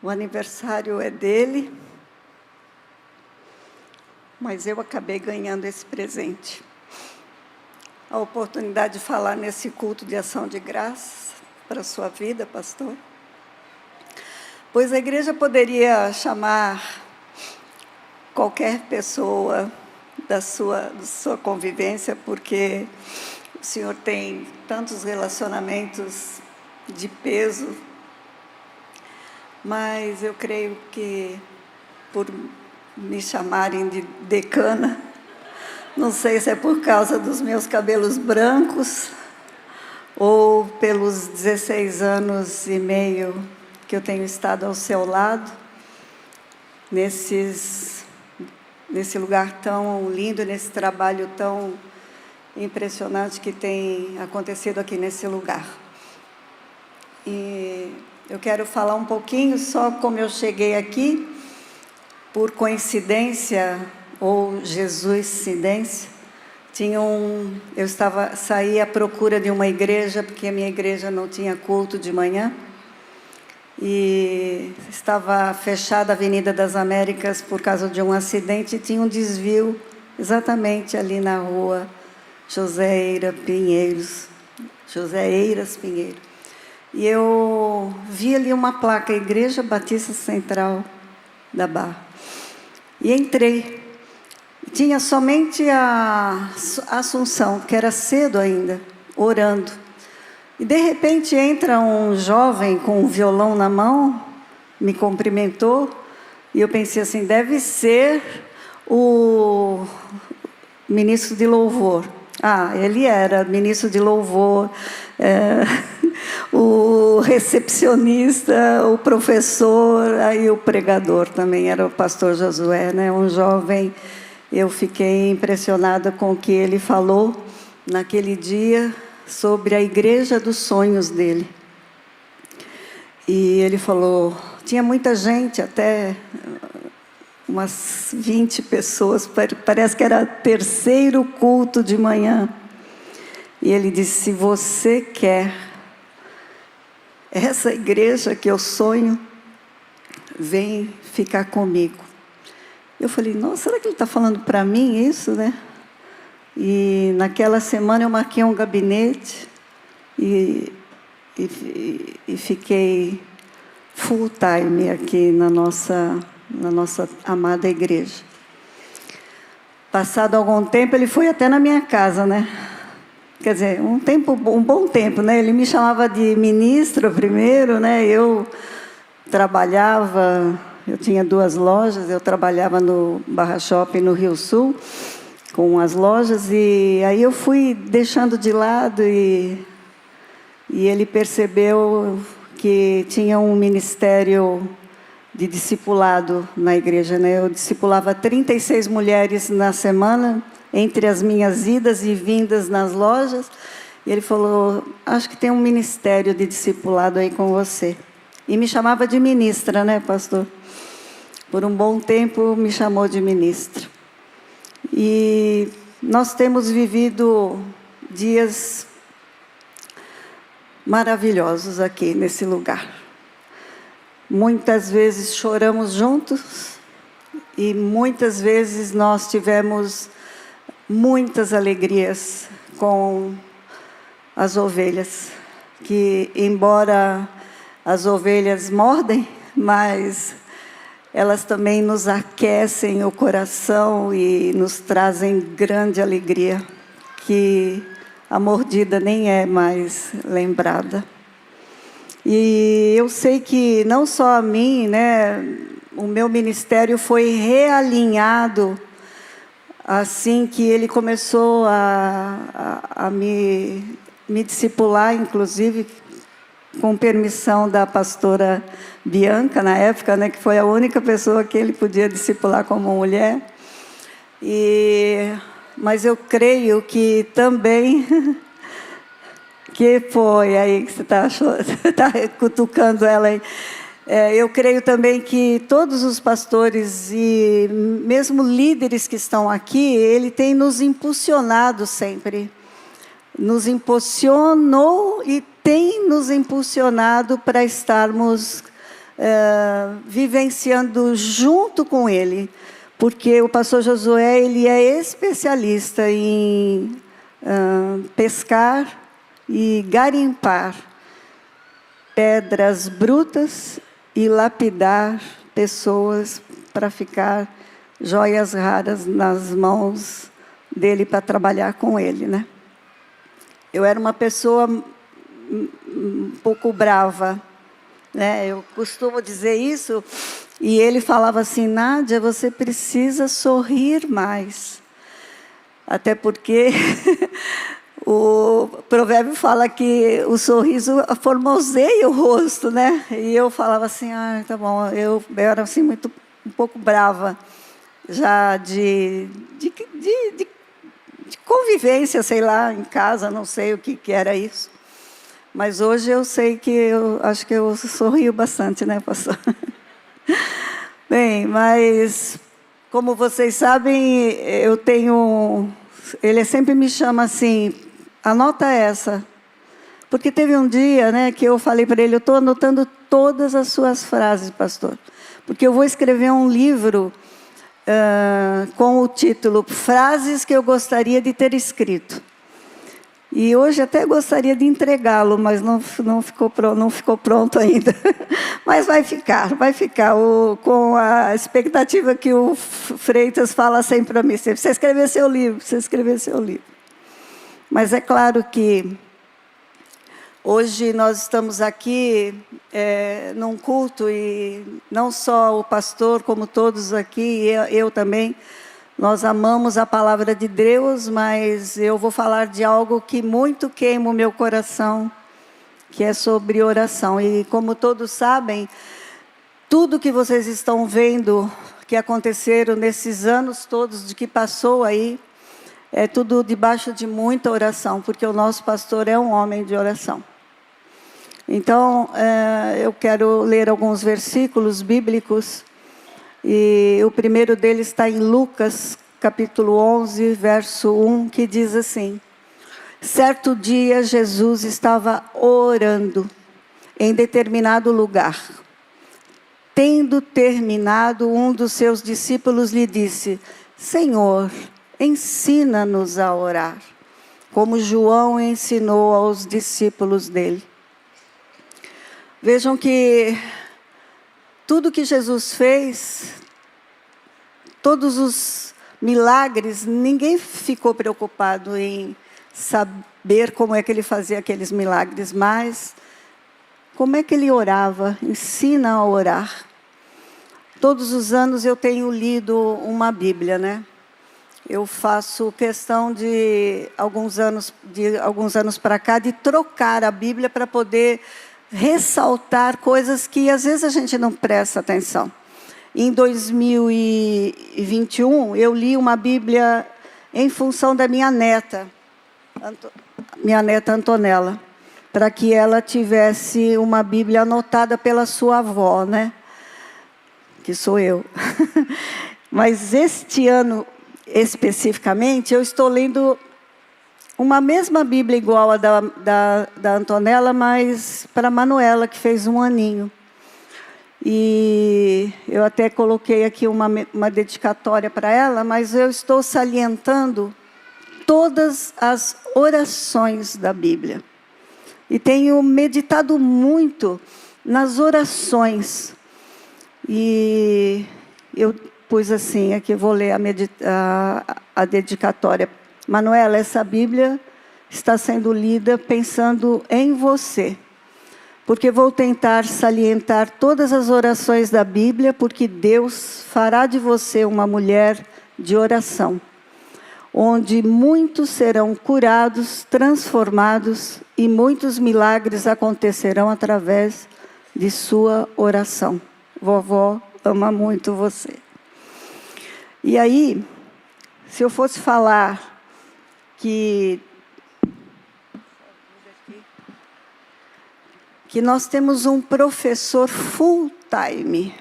O aniversário é dele, mas eu acabei ganhando esse presente. A oportunidade de falar nesse culto de ação de graças para a sua vida, pastor. Pois a igreja poderia chamar qualquer pessoa da sua convivência, porque o senhor tem tantos relacionamentos de peso, mas eu creio que, por me chamarem de decana, não sei se é por causa dos meus cabelos brancos ou pelos 16 anos e meio que eu tenho estado ao seu lado, nesse lugar tão lindo, nesse trabalho tão impressionante que tem acontecido aqui nesse lugar. E eu quero falar um pouquinho, só como eu cheguei aqui, por coincidência, ou Jesuscidência, saí à procura de uma igreja, porque a minha igreja não tinha culto de manhã, e estava fechada a Avenida das Américas por causa de um acidente, e tinha um desvio exatamente ali na rua José Eiras Pinheiro. E eu vi ali uma placa, Igreja Batista Central da Barra. E entrei. Tinha somente a Assunção, que era cedo ainda, orando. E, de repente, entra um jovem com um violão na mão, me cumprimentou, e eu pensei assim, deve ser o ministro de louvor. Ele era ministro de louvor, o recepcionista, o professor, aí o pregador também era o pastor Josué, né? Um jovem. Eu fiquei impressionada com o que ele falou naquele dia sobre a igreja dos sonhos dele. E ele falou, tinha muita gente, até umas 20 pessoas, parece que era o terceiro culto de manhã. E ele disse, se você quer essa igreja que eu sonho, vem ficar comigo. Eu falei, nossa, será que ele está falando para mim isso, né? E naquela semana eu marquei um gabinete e fiquei full time aqui na nossa amada igreja. Passado algum tempo, ele foi até na minha casa, né? Quer dizer, um bom tempo, né? Ele me chamava de ministra primeiro, né? Eu trabalhava, eu tinha 2 lojas, eu trabalhava no Barra Shopping no Rio Sul, com as lojas, e aí eu fui deixando de lado, e ele percebeu que tinha um ministério de discipulado na igreja, né? Eu discipulava 36 mulheres na semana, entre as minhas idas e vindas nas lojas, e ele falou, acho que tem um ministério de discipulado aí com você. E me chamava de ministra, né, pastor? Por um bom tempo me chamou de ministra. E nós temos vivido dias maravilhosos aqui nesse lugar. Muitas vezes choramos juntos e muitas vezes nós tivemos muitas alegrias com as ovelhas, que embora as ovelhas mordem, mas elas também nos aquecem o coração e nos trazem grande alegria, que a mordida nem é mais lembrada. E eu sei que não só a mim, né, o meu ministério foi realinhado assim que ele começou a me discipular, inclusive com permissão da pastora Bianca, na época, né, que foi a única pessoa que ele podia discipular como mulher. Mas eu creio que também... que foi aí que você está cutucando ela aí? Eu creio também que todos os pastores e mesmo líderes que estão aqui, ele tem nos impulsionado sempre. Nos impulsionou e tem nos impulsionado para estarmos vivenciando junto com ele, porque o pastor Josué, ele é especialista em pescar e garimpar pedras brutas e lapidar pessoas para ficar joias raras nas mãos dele para trabalhar com ele, né? Eu era uma pessoa um pouco brava, né? Eu costumo dizer isso, e ele falava assim: Nádia, você precisa sorrir mais. Até porque o provérbio fala que o sorriso formoseia o rosto, né? E eu falava assim: tá bom. Eu era assim um pouco brava, já de convivência, sei lá, em casa, não sei o que era isso. Mas hoje eu sei que eu acho que eu sorrio bastante, né, pastor? Bem, mas como vocês sabem, eu tenho... Ele sempre me chama assim, anota essa. Porque teve um dia, né, que eu falei para ele, eu estou anotando todas as suas frases, pastor. Porque eu vou escrever um livro com o título Frases que eu gostaria de ter escrito. E hoje até gostaria de entregá-lo, mas não ficou pronto ainda. Mas vai ficar com a expectativa que o Freitas fala sempre para mim. Você precisa escrever seu livro, Mas é claro que hoje nós estamos aqui num culto, e não só o pastor, como todos aqui, eu também, nós amamos a palavra de Deus, mas eu vou falar de algo que muito queima o meu coração, que é sobre oração. E como todos sabem, tudo que vocês estão vendo que aconteceram nesses anos todos de que passou aí, é tudo debaixo de muita oração, porque o nosso pastor é um homem de oração. Então, eu quero ler alguns versículos bíblicos, e o primeiro deles está em Lucas, capítulo 11, verso 1, que diz assim: certo dia, Jesus estava orando em determinado lugar. Tendo terminado, um dos seus discípulos lhe disse: Senhor, ensina-nos a orar, como João ensinou aos discípulos dele. Vejam que tudo que Jesus fez, todos os milagres, ninguém ficou preocupado em saber como é que ele fazia aqueles milagres, mas como é que ele orava, ensina a orar. Todos os anos eu tenho lido uma Bíblia, né? Eu faço questão de alguns anos para cá, de trocar a Bíblia para poder ressaltar coisas que às vezes a gente não presta atenção. Em 2021, eu li uma Bíblia em função da minha neta Antonella, para que ela tivesse uma Bíblia anotada pela sua avó, né? Que sou eu. Mas este ano, especificamente, eu estou lendo uma mesma Bíblia igual a da Antonella, mas para a Manuela, que fez 1 aninho. E eu até coloquei aqui uma dedicatória para ela, mas eu estou salientando todas as orações da Bíblia. E tenho meditado muito nas orações. E eu pus assim, aqui eu vou ler a dedicatória. Manuela, essa Bíblia está sendo lida pensando em você, porque vou tentar salientar todas as orações da Bíblia, porque Deus fará de você uma mulher de oração, onde muitos serão curados, transformados, e muitos milagres acontecerão através de sua oração. Vovó ama muito você. E aí, se eu fosse falar que nós temos um professor full-time,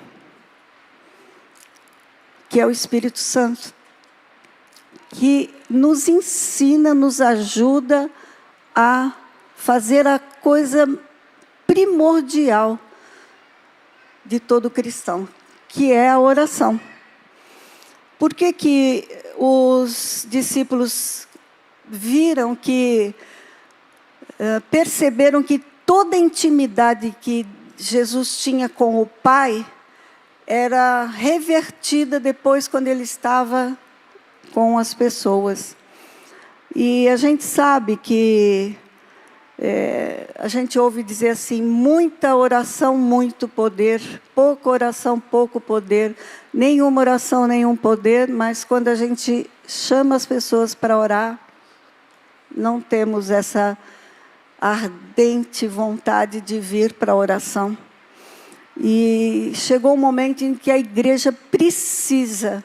que é o Espírito Santo, que nos ensina, nos ajuda a fazer a coisa primordial, de todo cristão, que é a oração. Por que os discípulos viram que, perceberam que toda a intimidade que Jesus tinha com o Pai era revertida depois quando ele estava com as pessoas. E a gente sabe que, a gente ouve dizer assim, muita oração, muito poder, pouca oração, pouco poder, nenhuma oração, nenhum poder, mas quando a gente chama as pessoas para orar, não temos essa ardente vontade de vir para a oração. E chegou um momento em que a igreja precisa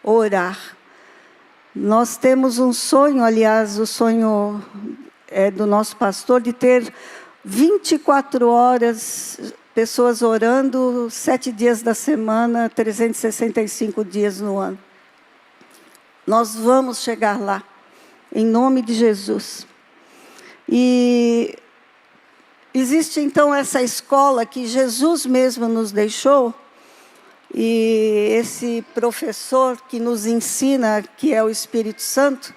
orar. Nós temos um sonho, aliás, o sonho do nosso pastor, de ter 24 horas, pessoas orando, 7 dias da semana, 365 dias no ano. Nós vamos chegar lá, em nome de Jesus. E existe então essa escola que Jesus mesmo nos deixou, e esse professor que nos ensina, que é o Espírito Santo,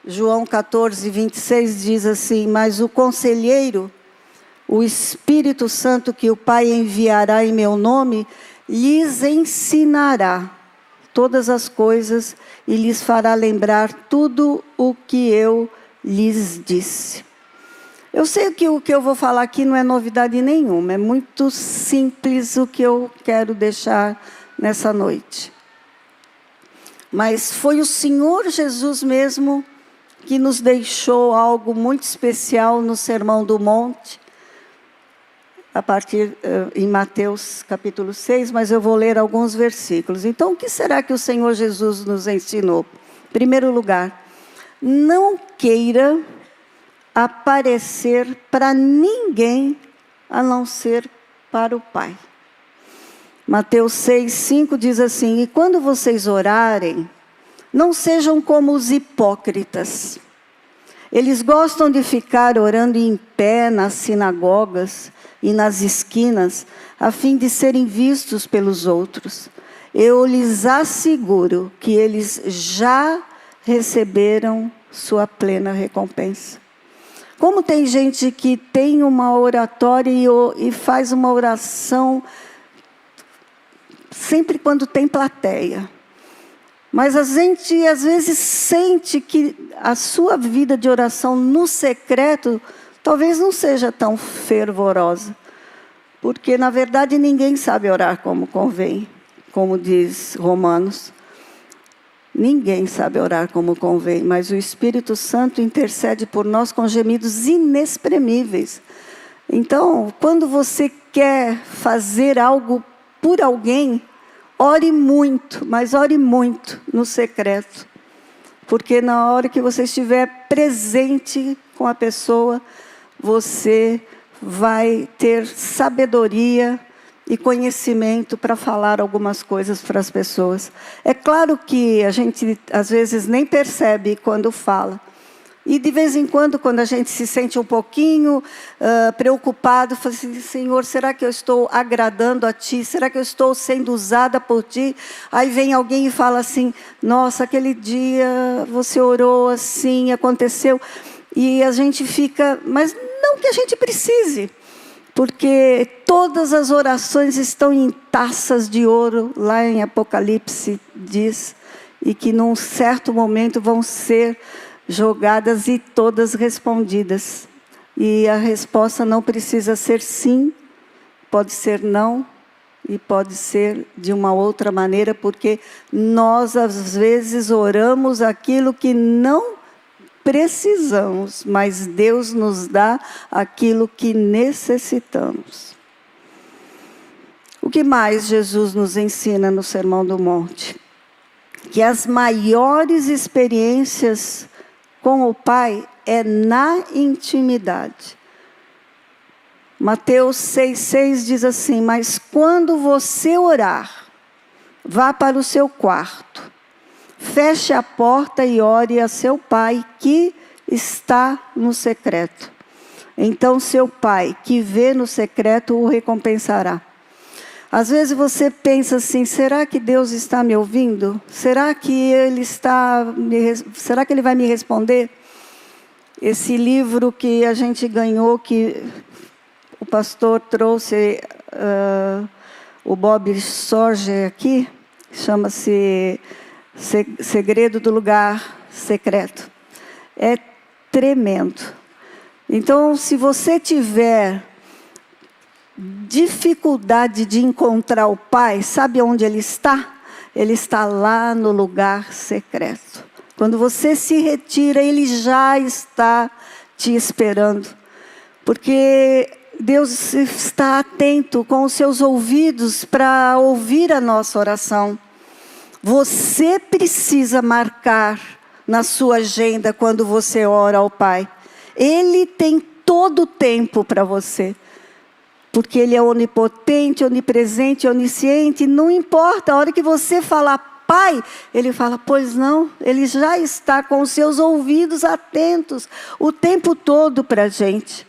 João 14, 26, diz assim: mas o conselheiro, o Espírito Santo que o Pai enviará em meu nome, lhes ensinará todas as coisas e lhes fará lembrar tudo o que eu lhes disse. Eu sei que o que eu vou falar aqui não é novidade nenhuma, é muito simples o que eu quero deixar nessa noite. Mas foi o Senhor Jesus mesmo que nos deixou algo muito especial no Sermão do Monte, a partir em Mateus capítulo 6, mas eu vou ler alguns versículos. Então, o que será que o Senhor Jesus nos ensinou? Em primeiro lugar, não queira aparecer para ninguém a não ser para o Pai. Mateus 6, 5 diz assim: e quando vocês orarem, não sejam como os hipócritas. Eles gostam de ficar orando em pé nas sinagogas e nas esquinas, a fim de serem vistos pelos outros. Eu lhes asseguro que eles já receberam sua plena recompensa. Como tem gente que tem uma oratória e faz uma oração sempre quando tem plateia. Mas a gente às vezes sente que a sua vida de oração no secreto talvez não seja tão fervorosa. Porque na verdade ninguém sabe orar como convém, como diz Romanos. Ninguém sabe orar como convém, mas o Espírito Santo intercede por nós com gemidos inexprimíveis. Então, quando você quer fazer algo por alguém, ore muito, mas ore muito no secreto. Porque na hora que você estiver presente com a pessoa, você vai ter sabedoria e conhecimento para falar algumas coisas para as pessoas. É claro que a gente, às vezes, nem percebe quando fala. E, de vez em quando a gente se sente um pouquinho preocupado, fala assim: Senhor, será que eu estou agradando a Ti? Será que eu estou sendo usada por Ti? Aí vem alguém e fala assim: nossa, aquele dia você orou assim, aconteceu. E a gente fica... Mas não que a gente precise. Porque todas as orações estão em taças de ouro, lá em Apocalipse diz, e que num certo momento vão ser jogadas e todas respondidas. E a resposta não precisa ser sim, pode ser não, e pode ser de uma outra maneira, porque nós às vezes oramos aquilo que não precisamos, mas Deus nos dá aquilo que necessitamos. O que mais Jesus nos ensina no Sermão do Monte? Que as maiores experiências com o Pai é na intimidade. Mateus 6,6 diz assim: mas quando você orar, vá para o seu quarto, feche a porta e ore a seu Pai que está no secreto. então seu Pai, que vê no secreto, o recompensará. Às vezes você pensa assim, será que Deus está me ouvindo? Será que Ele vai me responder? Esse livro que a gente ganhou, que o pastor trouxe, o Bob Sorge aqui, chama-se Segredo do Lugar Secreto. É tremendo. Então, se você tiver dificuldade de encontrar o Pai, sabe onde Ele está? Ele está lá no lugar secreto. Quando você se retira, Ele já está te esperando. Porque Deus está atento com os seus ouvidos para ouvir a nossa oração. Você precisa marcar na sua agenda quando você ora ao Pai. Ele tem todo o tempo para você. Porque Ele é onipotente, onipresente, onisciente. Não importa, a hora que você falar Pai, Ele fala, pois não. Ele já está com os seus ouvidos atentos o tempo todo para a gente.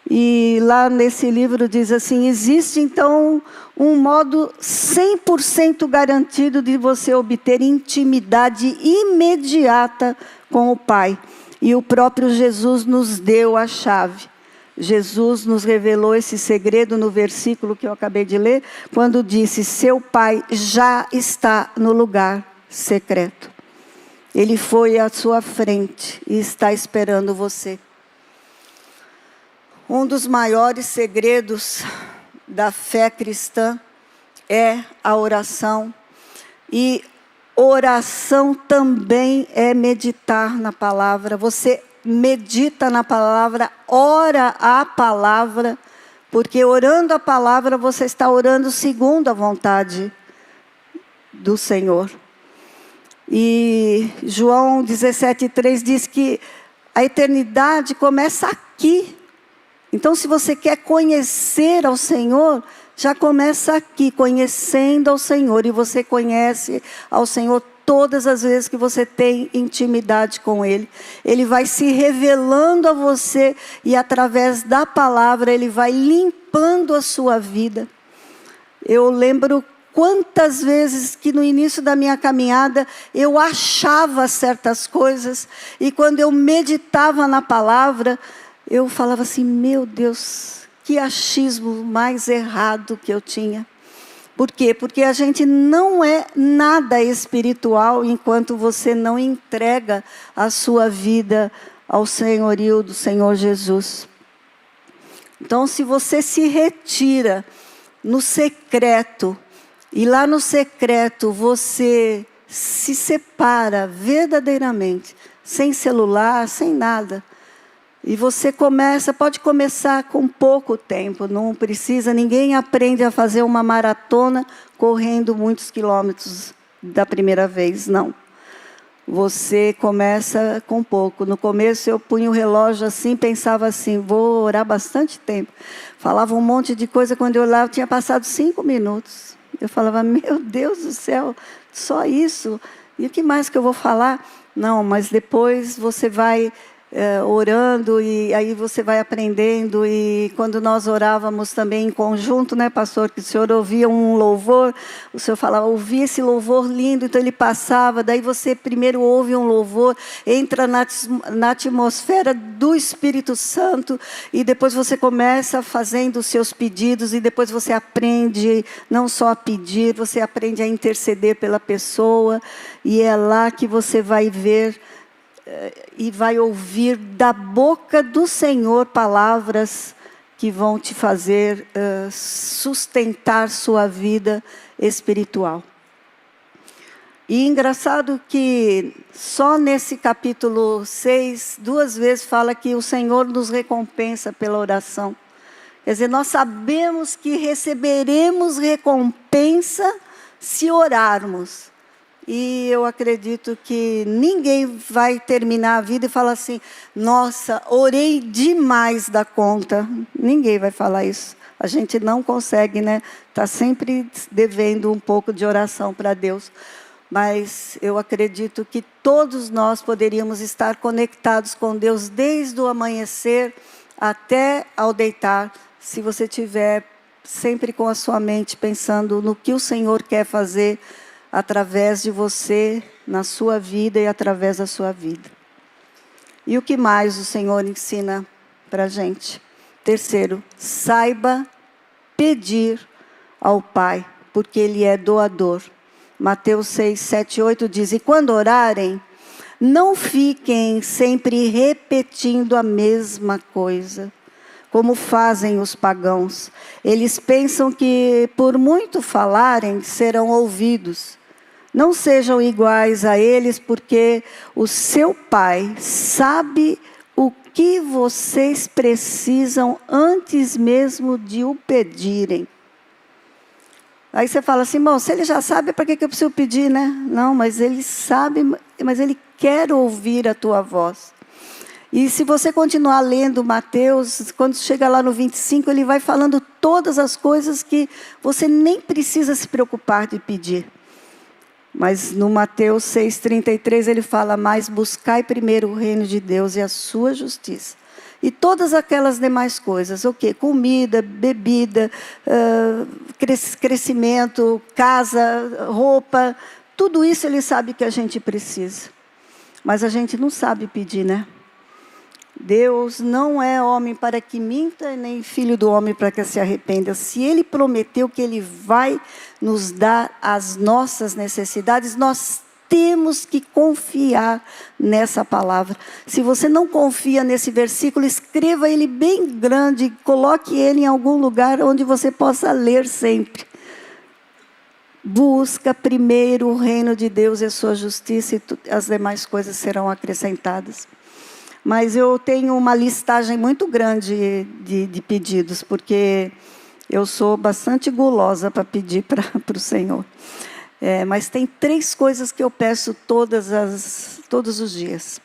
E lá nesse livro diz assim, existe então um modo 100% garantido de você obter intimidade imediata com o Pai. E o próprio Jesus nos deu a chave. Jesus nos revelou esse segredo no versículo que eu acabei de ler, quando disse, seu Pai já está no lugar secreto. Ele foi à sua frente e está esperando você. Um dos maiores segredos da fé cristã é a oração. E oração também é meditar na palavra. Você medita na palavra, ora a palavra, porque orando a palavra você está orando segundo a vontade do Senhor. E João 17,3 diz que a eternidade começa aqui. Então, se você quer conhecer ao Senhor, já começa aqui, conhecendo ao Senhor. E você conhece ao Senhor todas as vezes que você tem intimidade com Ele. Ele vai se revelando a você e através da palavra Ele vai limpando a sua vida. Eu lembro quantas vezes que no início da minha caminhada eu achava certas coisas e quando eu meditava na palavra, eu falava assim, meu Deus, que achismo mais errado que eu tinha. Por quê? Porque a gente não é nada espiritual enquanto você não entrega a sua vida ao senhorio do Senhor Jesus. Então, se você se retira no secreto, e lá no secreto você se separa verdadeiramente, sem celular, sem nada, e você pode começar com pouco tempo, não precisa, ninguém aprende a fazer uma maratona correndo muitos quilômetros da primeira vez, não. Você começa com pouco. No começo eu punha o relógio assim, pensava assim, vou orar bastante tempo. Falava um monte de coisa, quando eu olhava tinha passado 5 minutos. Eu falava, meu Deus do céu, só isso? E o que mais que eu vou falar? Não, mas depois você vai orando e aí você vai aprendendo. E quando nós orávamos também em conjunto, né, pastor, que o senhor ouvia um louvor, o senhor falava, ouvi esse louvor lindo, então ele passava, daí você primeiro ouve um louvor, entra na atmosfera do Espírito Santo e depois você começa fazendo os seus pedidos e depois você aprende não só a pedir, você aprende a interceder pela pessoa e é lá que você vai ver e vai ouvir da boca do Senhor palavras que vão te fazer sustentar sua vida espiritual. E engraçado que só nesse capítulo 6, 2 vezes fala que o Senhor nos recompensa pela oração. Quer dizer, nós sabemos que receberemos recompensa se orarmos. E eu acredito que ninguém vai terminar a vida e falar assim, nossa, orei demais da conta. Ninguém vai falar isso. A gente não consegue, né? Está sempre devendo um pouco de oração para Deus. Mas eu acredito que todos nós poderíamos estar conectados com Deus desde o amanhecer até ao deitar, se você tiver sempre com a sua mente pensando no que o Senhor quer fazer através de você, na sua vida e através da sua vida. E o que mais o Senhor ensina para a gente? Terceiro, saiba pedir ao Pai, porque Ele é doador. Mateus 6, 7, 8 diz, e quando orarem, não fiquem sempre repetindo a mesma coisa, como fazem os pagãos. Eles pensam que, por muito falarem, serão ouvidos. Não sejam iguais a eles, porque o seu Pai sabe o que vocês precisam antes mesmo de o pedirem. Aí você fala assim, bom, se ele já sabe, para que eu preciso pedir, né? Não, mas ele sabe, mas ele quer ouvir a tua voz. E se você continuar lendo Mateus, quando chega lá no 25, ele vai falando todas as coisas que você nem precisa se preocupar de pedir. Mas no Mateus 6,33 ele fala, mas buscai primeiro o reino de Deus e a sua justiça. E todas aquelas demais coisas, o quê? Comida, bebida, crescimento, casa, roupa, tudo isso ele sabe que a gente precisa. Mas a gente não sabe pedir, né? Deus não é homem para que minta, nem filho do homem para que se arrependa. Se Ele prometeu que Ele vai nos dar as nossas necessidades, nós temos que confiar nessa palavra. Se você não confia nesse versículo, escreva ele bem grande, coloque ele em algum lugar onde você possa ler sempre. Busca primeiro o reino de Deus e a sua justiça, e as demais coisas serão acrescentadas. Mas eu tenho uma listagem muito grande de pedidos, porque eu sou bastante gulosa para pedir para o Senhor. Mas tem 3 coisas que eu peço todos os dias.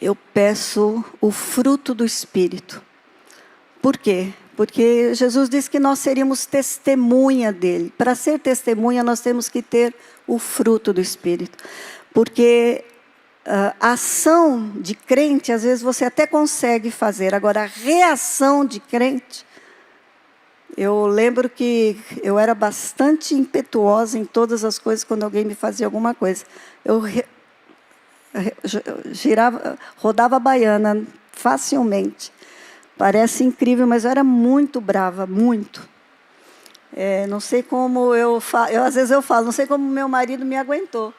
Eu peço o fruto do Espírito. Por quê? Porque Jesus disse que nós seríamos testemunha dele. Para ser testemunha, nós temos que ter o fruto do Espírito. Porque a ação de crente, às vezes você até consegue fazer. Agora, a reação de crente, eu lembro que eu era bastante impetuosa em todas as coisas quando alguém me fazia alguma coisa. Eu rodava a baiana facilmente. Parece incrível, mas eu era muito brava, muito. Não sei como às vezes eu falo, não sei como meu marido me aguentou.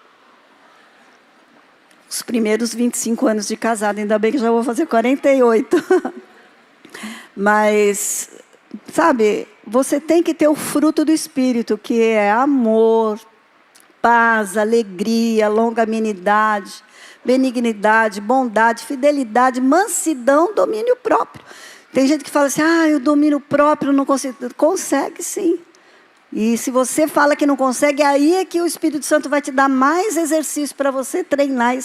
Os primeiros 25 anos de casado, ainda bem que já vou fazer 48. Mas, sabe, você tem que ter o fruto do Espírito, que é amor, paz, alegria, longanimidade, benignidade, bondade, fidelidade, mansidão, domínio próprio. Tem gente que fala assim, o domínio próprio não consigo. Consegue sim. E se você fala que não consegue, aí é que o Espírito Santo vai te dar mais exercício para você treinar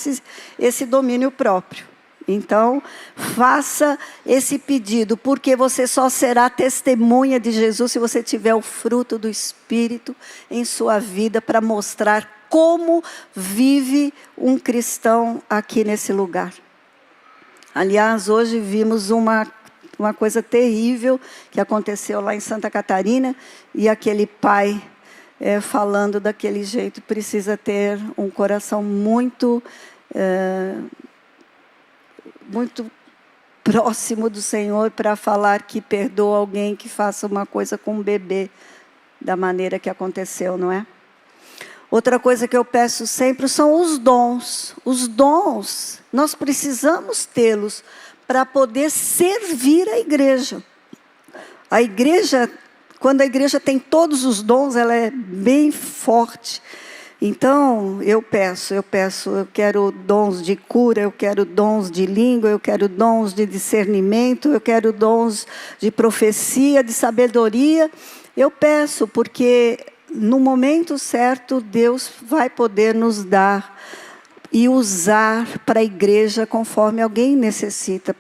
esse domínio próprio. Então, faça esse pedido, porque você só será testemunha de Jesus se você tiver o fruto do Espírito em sua vida para mostrar como vive um cristão aqui nesse lugar. Aliás, hoje vimos uma coisa terrível que aconteceu lá em Santa Catarina, e aquele pai falando daquele jeito precisa ter um coração muito próximo do Senhor para falar que perdoa alguém que faça uma coisa com um bebê da maneira que aconteceu, não é? Outra coisa que eu peço sempre são os dons. Os dons, nós precisamos tê-los para poder servir a igreja. A igreja, quando a igreja tem todos os dons, ela é bem forte. Então, eu quero dons de cura, eu quero dons de língua, eu quero dons de discernimento, eu quero dons de profecia, de sabedoria. Eu peço, porque no momento certo, Deus vai poder nos dar e usar para a igreja conforme alguém necessita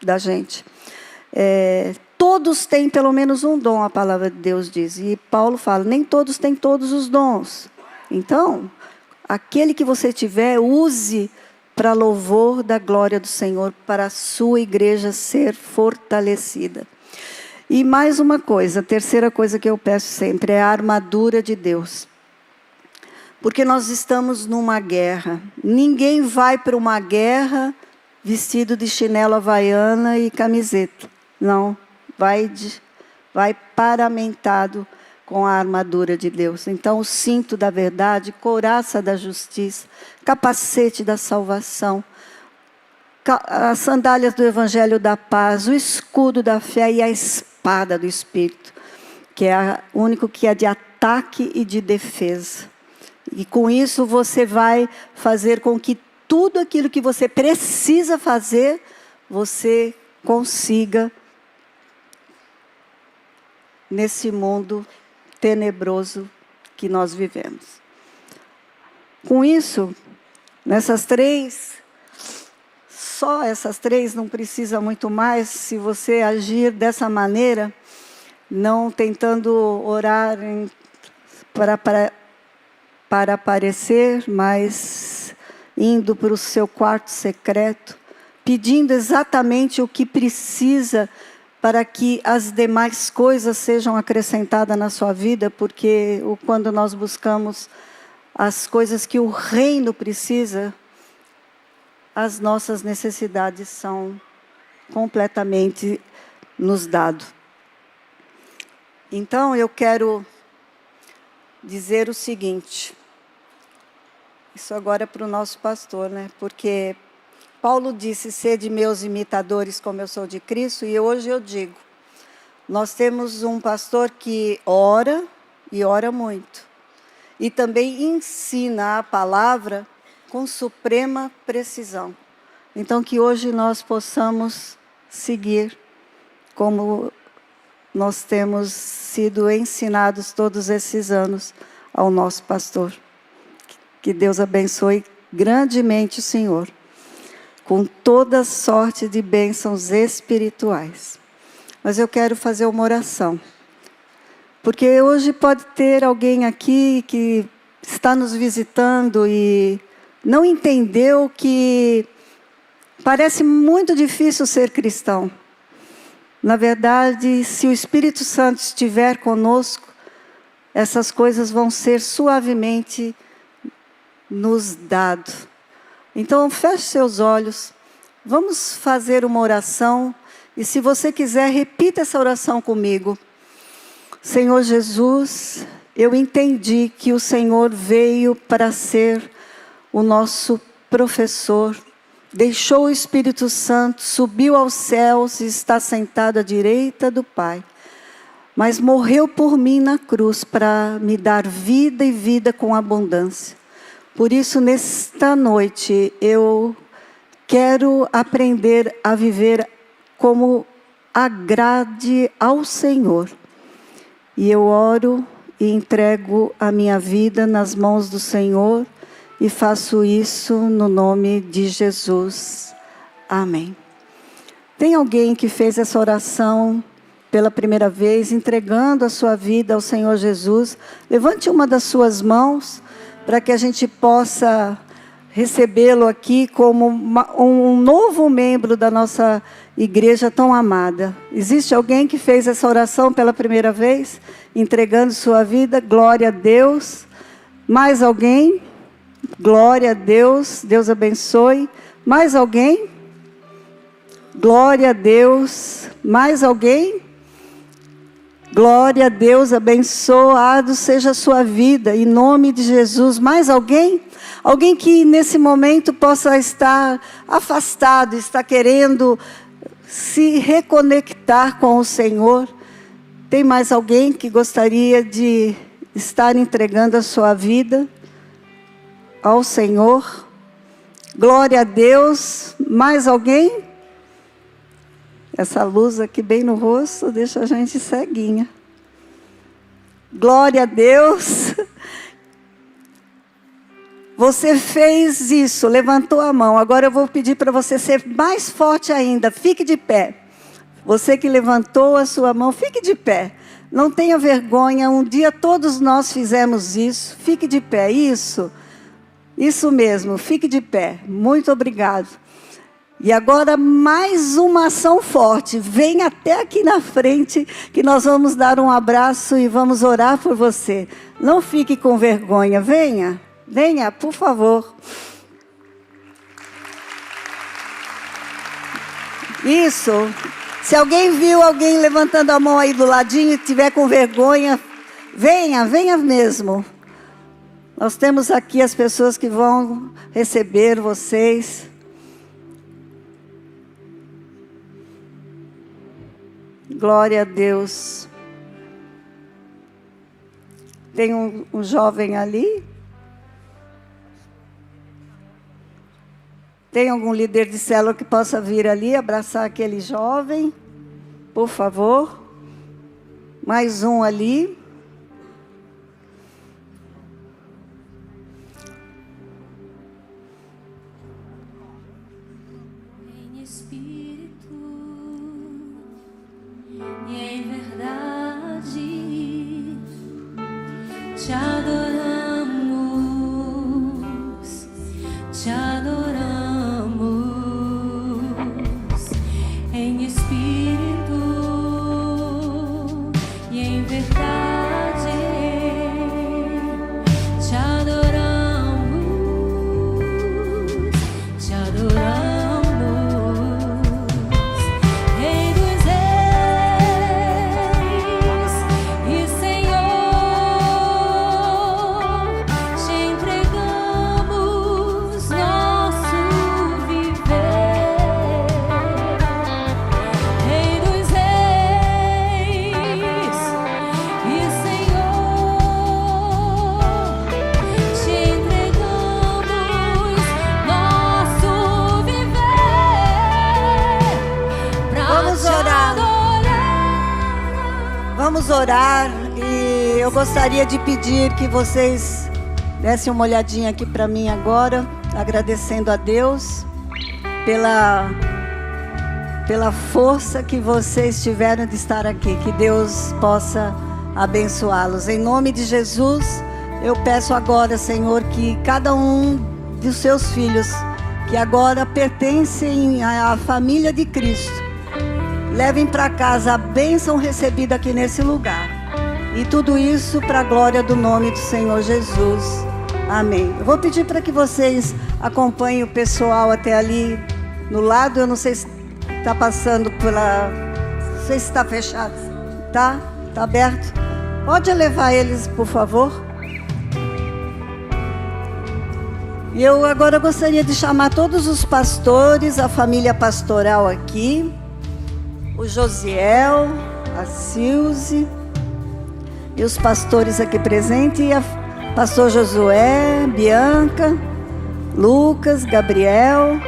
da gente. Todos têm pelo menos um dom, a palavra de Deus diz. E Paulo fala, nem todos têm todos os dons. Então, aquele que você tiver, use para louvor da glória do Senhor, para a sua igreja ser fortalecida. E mais uma coisa, a terceira coisa que eu peço sempre, é a armadura de Deus. Porque nós estamos numa guerra. Ninguém vai para uma guerra vestido de chinelo havaiana e camiseta. Não, vai paramentado com a armadura de Deus. Então, o cinto da verdade, couraça da justiça, capacete da salvação, as sandálias do evangelho da paz, o escudo da fé e a espada do Espírito, que é o único que é de ataque e de defesa. E com isso você vai fazer com que tudo aquilo que você precisa fazer, você consiga nesse mundo tenebroso que nós vivemos. Com isso, só essas três, não precisa muito mais. Se você agir dessa maneira, não tentando orar para aparecer, mas indo para o seu quarto secreto, pedindo exatamente o que precisa para que as demais coisas sejam acrescentadas na sua vida, porque quando nós buscamos as coisas que o reino precisa, as nossas necessidades são completamente nos dadas. Então, eu quero dizer o seguinte, isso agora é para o nosso pastor, né? Porque Paulo disse, sede meus imitadores como eu sou de Cristo, e hoje eu digo, nós temos um pastor que ora, e ora muito, e também ensina a palavra com suprema precisão. Então, que hoje nós possamos seguir como nós temos sido ensinados todos esses anos ao nosso pastor. Que Deus abençoe grandemente o Senhor, com toda sorte de bênçãos espirituais. Mas eu quero fazer uma oração. Porque hoje pode ter alguém aqui que está nos visitando e não entendeu que parece muito difícil ser cristão. Na verdade, se o Espírito Santo estiver conosco, essas coisas vão ser suavemente nos dado. Então, feche seus olhos, vamos fazer uma oração, e se você quiser, repita essa oração comigo. Senhor Jesus, eu entendi que o Senhor veio para ser o nosso professor, deixou o Espírito Santo, subiu aos céus e está sentado à direita do Pai, mas morreu por mim na cruz para me dar vida e vida com abundância. Por isso, nesta noite, eu quero aprender a viver como agrade ao Senhor. E eu oro e entrego a minha vida nas mãos do Senhor e faço isso no nome de Jesus. Amém. Tem alguém que fez essa oração pela primeira vez, entregando a sua vida ao Senhor Jesus? Levante uma das suas mãos, para que a gente possa recebê-lo aqui como um novo membro da nossa igreja tão amada. Existe alguém que fez essa oração pela primeira vez, entregando sua vida? Glória a Deus. Mais alguém? Glória a Deus. Deus abençoe. Mais alguém? Glória a Deus. Mais alguém? Glória a Deus, abençoado seja a sua vida, em nome de Jesus. Mais alguém? Alguém que nesse momento possa estar afastado, está querendo se reconectar com o Senhor. Tem mais alguém que gostaria de estar entregando a sua vida ao Senhor? Glória a Deus. Mais alguém? Essa luz aqui bem no rosto deixa a gente ceguinha. Glória a Deus. Você fez isso, levantou a mão. Agora eu vou pedir para você ser mais forte ainda. Fique de pé. Você que levantou a sua mão, fique de pé. Não tenha vergonha. Um dia todos nós fizemos isso. Fique de pé. Isso. Isso mesmo, fique de pé. Muito obrigado. E agora mais uma ação forte. Vem até aqui na frente que nós vamos dar um abraço e vamos orar por você. Não fique com vergonha. Venha, venha, por favor. Isso. Se alguém viu alguém levantando a mão aí do ladinho e tiver com vergonha, venha, venha mesmo. Nós temos aqui as pessoas que vão receber vocês. Glória a Deus. Tem um jovem ali. Tem algum líder de célula que possa vir ali abraçar aquele jovem? Por favor. Mais um ali. Em espírito e em verdade te adoramos, te adoramos. Em espírito e em verdade te adoramos, te adoramos. Rei dos reis e Senhor, te entregamos nosso viver. Rei dos reis e Senhor, te entregamos nosso viver pra Vamos te orar. adorar. Vamos orar e eu gostaria de pedir que vocês dessem uma olhadinha aqui para mim agora, agradecendo a Deus pela força que vocês tiveram de estar aqui. Que Deus possa abençoá-los. Em nome de Jesus, eu peço agora, Senhor, que cada um dos seus filhos, que agora pertencem à família de Cristo, levem para casa a bênção recebida aqui nesse lugar. E tudo isso para a glória do nome do Senhor Jesus. Amém. Eu vou pedir para que vocês acompanhem o pessoal até ali no lado. Eu não sei se está passando pela... Não sei se está fechado. Tá? Está aberto? Pode levar eles, por favor. E eu agora gostaria de chamar todos os pastores, a família pastoral aqui. O Josiel, a Silze e os pastores aqui presentes, e a pastor Josué, Bianca, Lucas, Gabriel.